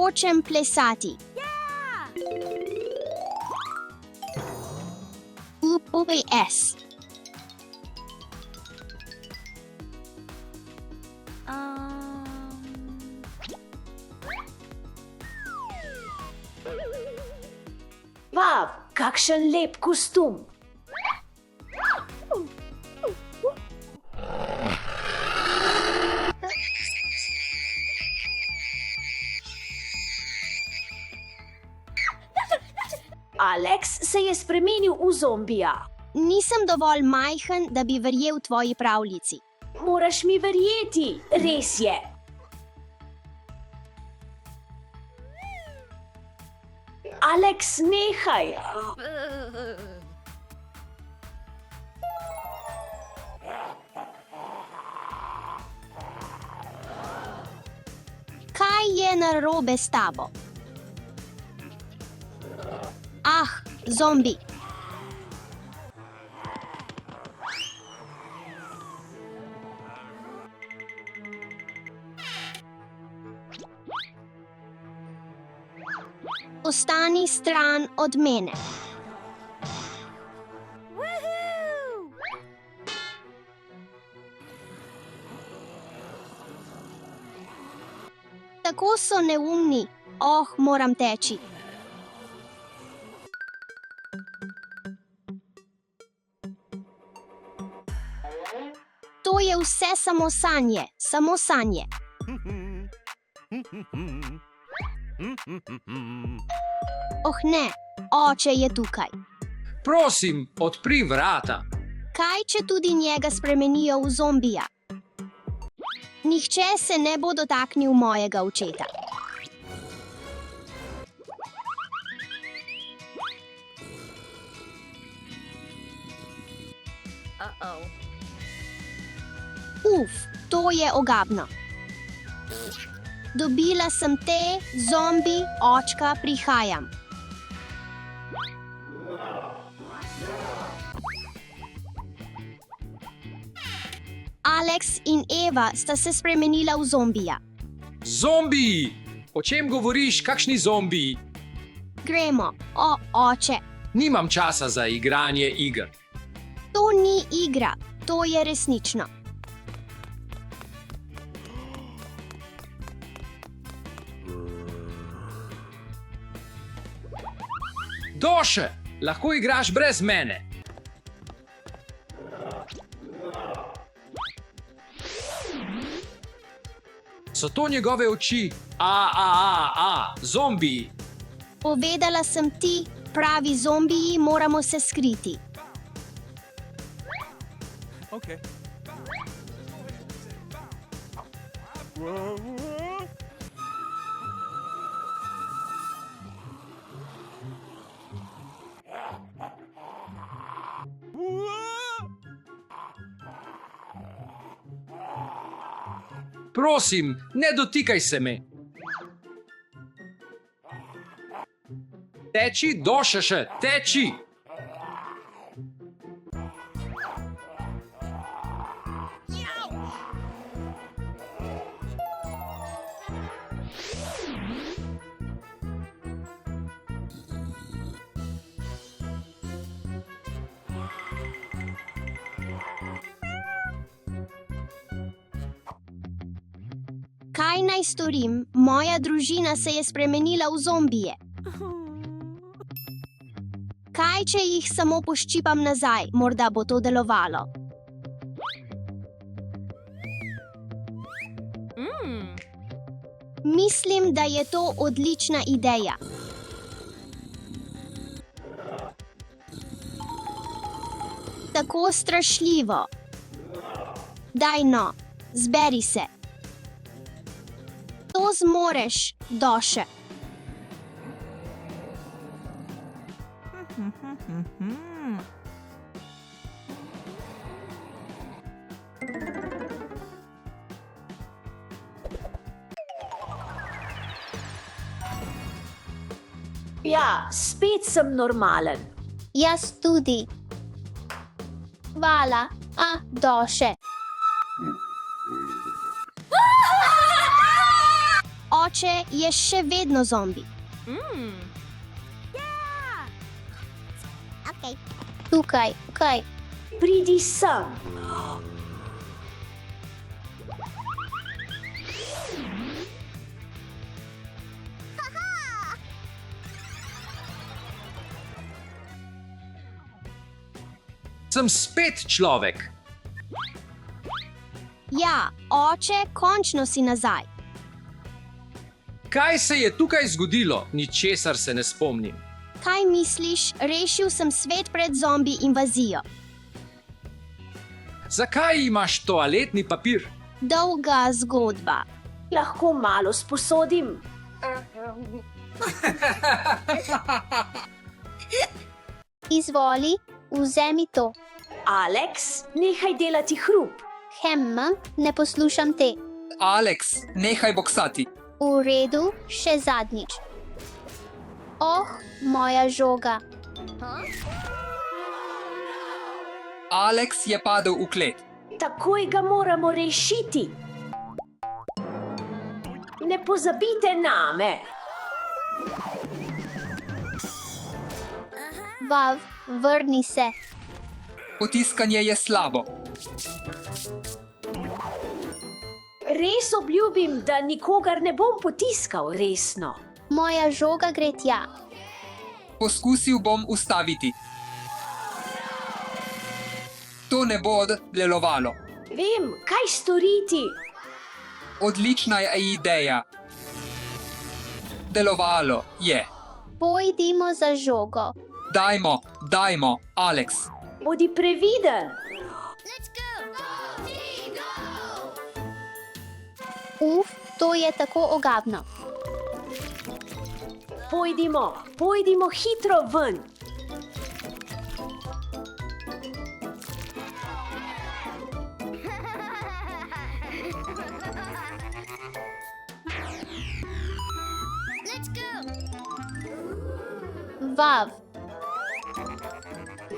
Hočem plesati. UPS. Vav, kakšen lep kostum. Alex se je spremenil v zombija. Nisem dovolj majhen, da bi verjel tvoji pravljici. Moraš mi verjeti, res je. Alex, nehaj. Kaj je narobe s tabo? Ah, zombi. Ostani stran od mene. Tako so neumni. Oh, moram teči. To je vse samo sanje, samo sanje. Oh ne, oče je tukaj. Prosim, odpri vrata. Kaj, če tudi njega spremenijo v zombija? Nihče se ne bo dotaknil mojega očeta. Uf, to je ogabno. Dobila sem te, zombi, očka, prihajam. Alex in Eva sta se spremenila v zombija. Zombiji! O čem govoriš, kakšni zombiji? Gremo, o, oče. Nimam časa za igranje iger. To ni igra, to je resnično. Doše, lahko igraš brez mene. So to njegove oči? Zombiji. Povedala sem ti, pravi zombiji, moramo se skriti. Okay. Prosim, ne dotikaj se me. Teči, Doše še, teči! Kaj naj storim? Moja družina se je spremenila v zombije. Kaj, če jih samo poščipam nazaj? Morda bo to delovalo. Mislim, da je to odlična ideja. Tako strašljivo. Daj no, zberi se. To zmoreš, Doše. Ja, spet sem normalen. Jaz tudi. Hvala, Doše. Oče je še vedno zombi. Okay. Tukaj, kaj? Pridi sem. Sem spet človek. Ja, oče, končno si nazaj. Kaj se je tukaj zgodilo? Ničesar se ne spomnim. Kaj misliš, rešil sem svet pred zombi invazijo? Zakaj imaš toaletni papir? Dolga zgodba. Lahko malo sposodim. Izvoli, vzemi to. Alex, nehaj delati hrup. Ne poslušam te. Alex, nehaj boksati. V redu, še zadnjič. Oh, moja žoga. Alex je padel v klet. Takoj ga moramo rešiti. Ne pozabite name. Vav, vrni se. Potiskanje je slabo. Res obljubim, da nikogar ne bom potiskal resno. Moja žoga gre tja. Poskusil bom ustaviti. To ne bo delovalo. Vem, kaj storiti. Odlična je ideja. Delovalo je. Pojdimo za žogo. Dajmo, Alex. Bodi previden. To je tako ogabno. Pojdimo hitro ven.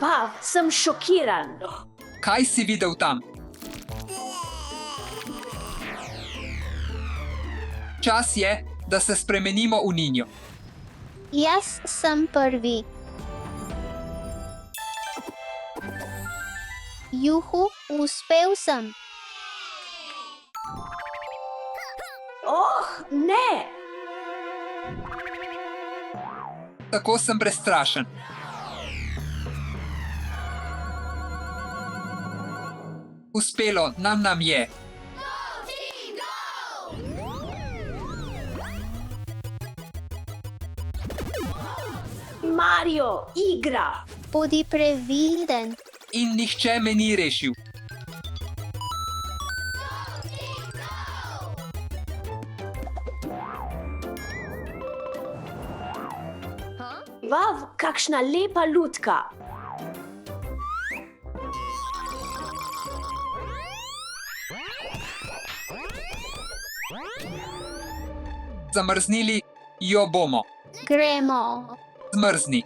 Vav, sem šokiran. Kaj si videl tam? Čas je, da se spremenimo v ninjo. Jaz sem prvi. Juhu, uspel sem. Oh, ne! Tako sem prestrašen. Uspelo nam je. Mario, igra. Bodi previden. In nihče me ni rešil. Vav, kakšna lepa lutka. Zamrznili jo bomo. Gremo. Zmrzni.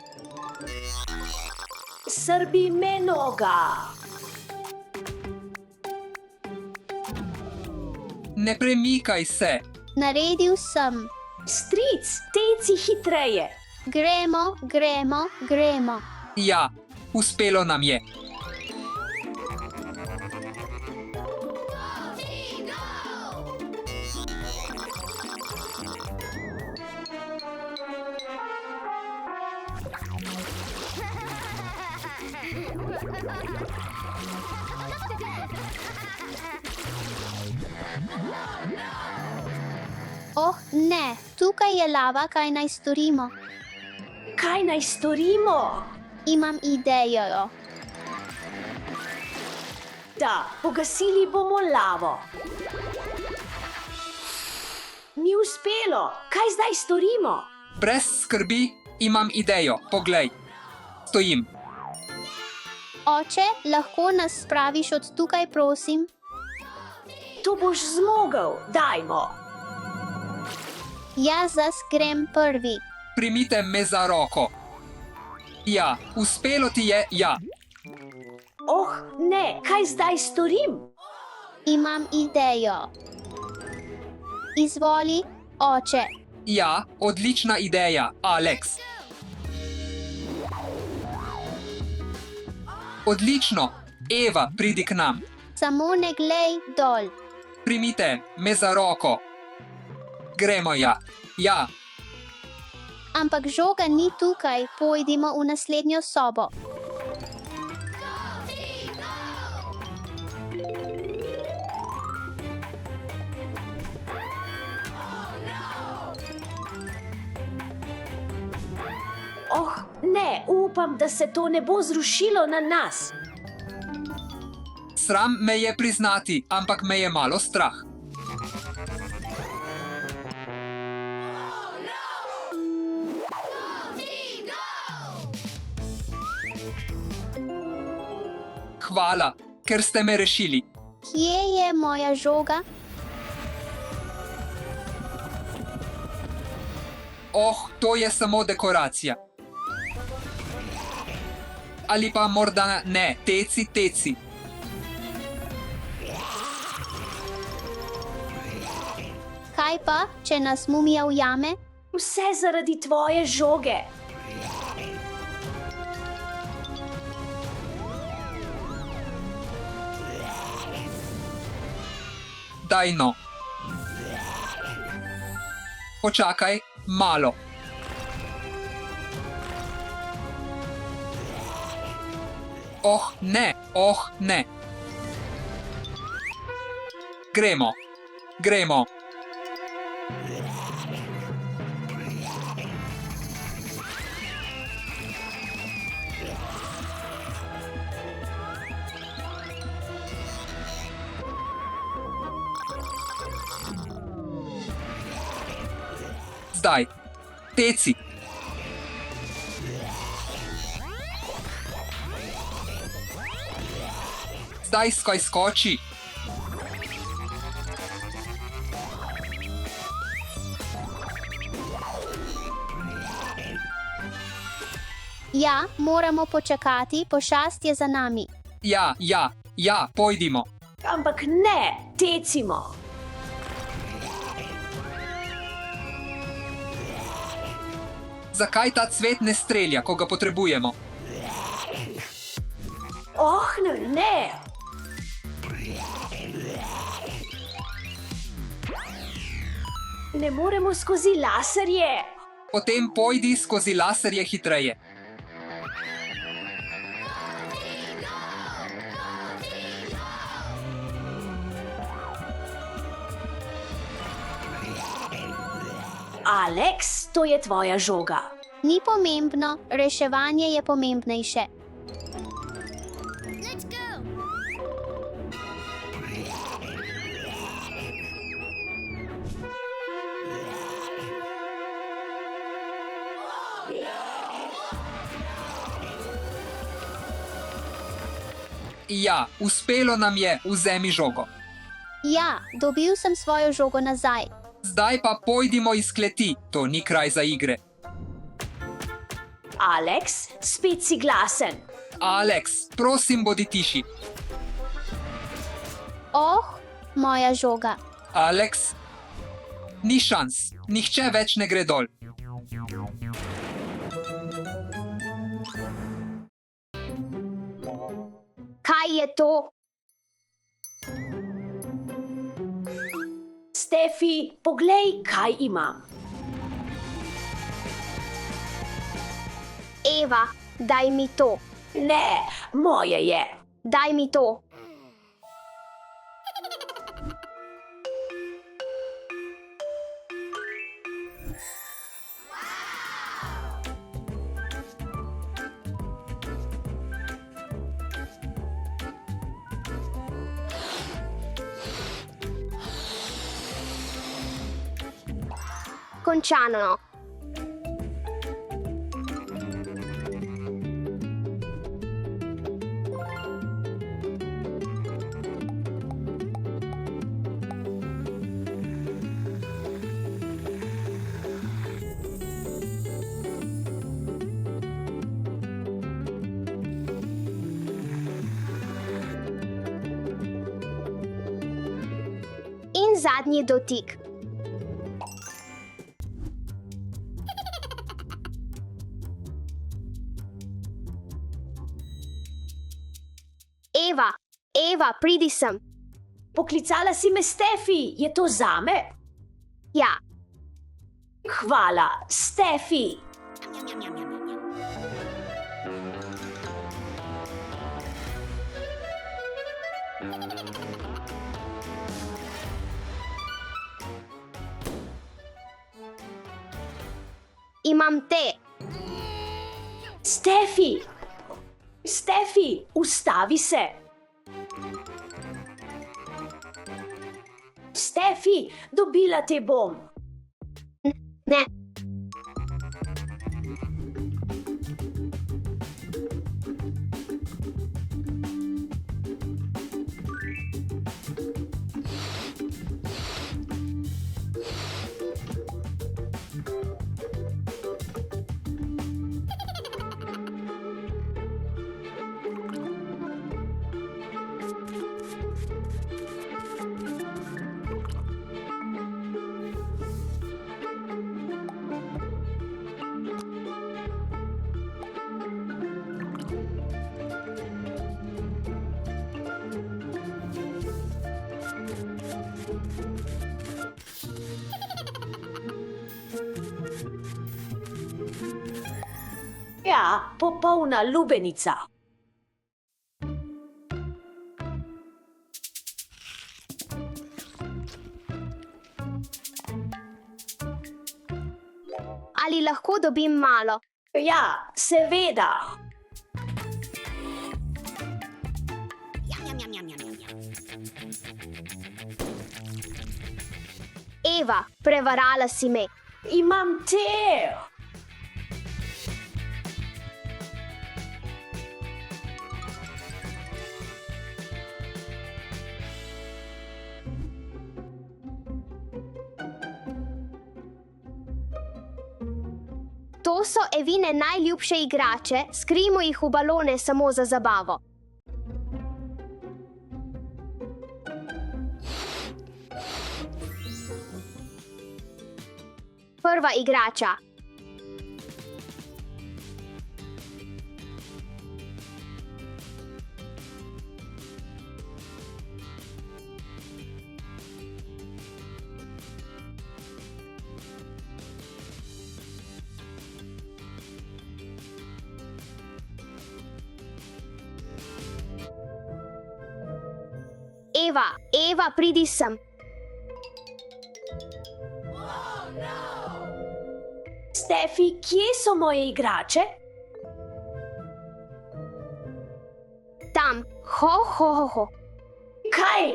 Srbi me noga. Ne premikaj se. Naredil sem. Stric, teci hitreje. Gremo. Ja, uspelo nam je. Oh, ne, tukaj je lava, kaj naj storimo? Kaj naj storimo? Imam idejo. Da, pogasili bomo lavo. Ni uspelo. Kaj zdaj storimo? Brez skrbi imam idejo. Poglej. Stojim. Oče, lahko nas spraviš od tukaj, prosim? To boš zmogel. Dajmo. Jaz grem prvi. Primite me za roko. Ja, uspelo ti je, ja. Oh, ne, kaj zdaj storim? Imam idejo. Izvoli, oče. Ja, odlična ideja, Alex. Odlično. Eva, pridi k nam. Samo ne glej dol. Primite me za roko. Gremo, ja. Ja, Ampak žoga ni tukaj, pojdimo v naslednjo sobo. Oh, ne, upam, da se to ne bo zrušilo na nas. sram me je priznati, ampak me je malo strah. Hvala, ker ste me rešili. Kje je moja žoga? Oh, to je samo dekoracija. Ali pa morda ne, teci. Kaj pa, če nas mumija ujame? Vse zaradi tvoje žoge. Daj no. Počakaj, malo. Oh, ne. Gremo. Zdaj, teci. Zdaj skoči. Ja, moramo počakati, pošast je za nami. Ja, pojdimo. Ampak ne, tecimo. Zakaj ta cvet ne strelja, ko ga potrebujemo? Oh, ne. Ne moremo skozi laserje. Potem pojdi skozi laserje hitreje. Alex, to je tvoja žoga. Ni pomembno, reševanje je pomembnejše. Ja, uspelo nam je, vzemi žogo. Ja, dobil sem svojo žogo nazaj. Zdaj pa pojdimo iz kleti, to ni kraj za igre. Alex, spet si glasen. Alex, prosim, bodi tiši. Oh, moja žoga. Alex, ni šans, nihče več ne gre dol. Kaj je to? Stefi, poglej, kaj imam. Eva, daj mi to. Ne, moje je. Daj mi to. Končano. In zadnji dotik. Eva, pridi sem. Poklicala si me Stefi, je to zame? Ja, Hvala, Stefi. imam te. Stefi! Stefi, ustavi se! Stefi, dobila te bom! Ne, Ja, popolna lubenica. ali lahko dobim malo? Ja, seveda. Eva, prevarala si me. Imam te! To so Evine najljubše igrače, skrijmo jih v balone samo za zabavo. Prva igrača. Eva, pridi sem. Stefi, kje so moje igrače? Tam, ho. Kaj?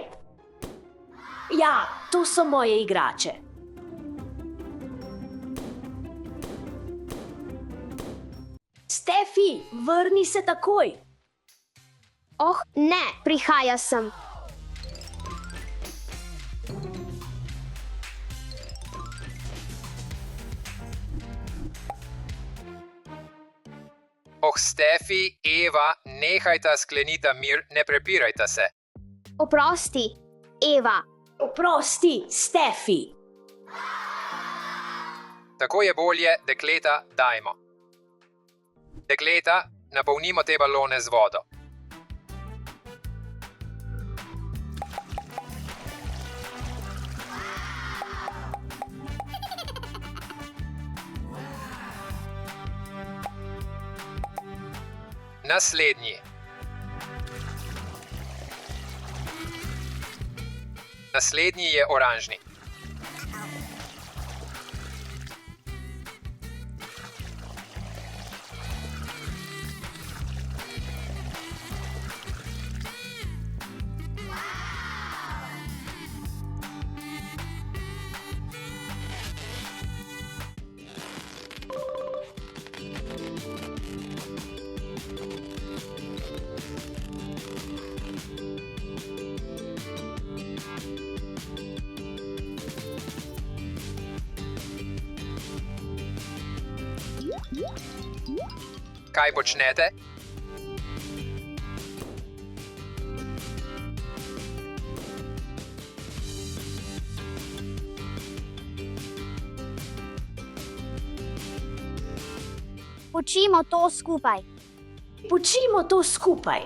Ja, to so moje igrače. Stefi, vrni se takoj. Oh, ne, prihaja sem. Oh, Stefi, Eva, nehajta sklenita mir, ne prepirajta se. Oprosti, Eva. Oprosti, Stefi. Tako je bolje, dekleta, dajmo. Dekleta, napolnimo te balone z vodo. Naslednji. Naslednji je oranžni. Kaj počnete? Počimo to skupaj. Počimo to skupaj.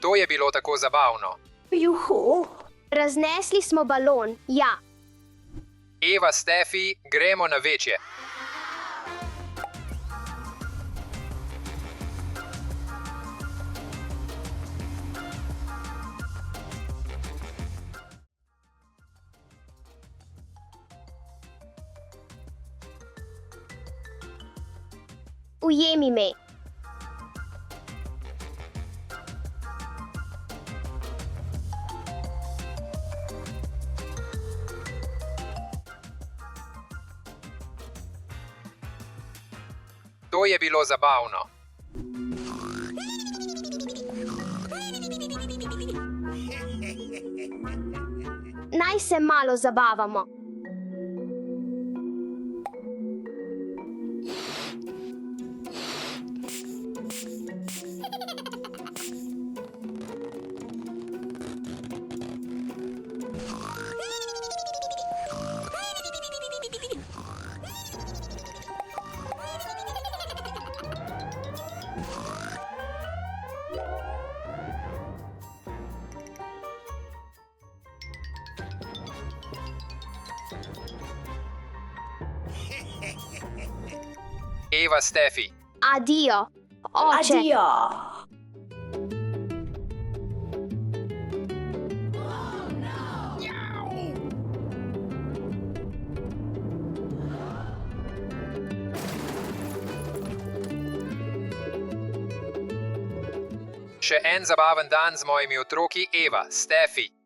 To je bilo tako zabavno. Juhu. Raznesli smo balon, ja. Eva, Stefi, gremo na večje. Ujemi me. To je bilo zabavno. Naj se malo zabavamo. Eva, Stefi, Adijo. Oče. Adijo. še en zabaven dan z mojimi otroki Eva, Stefi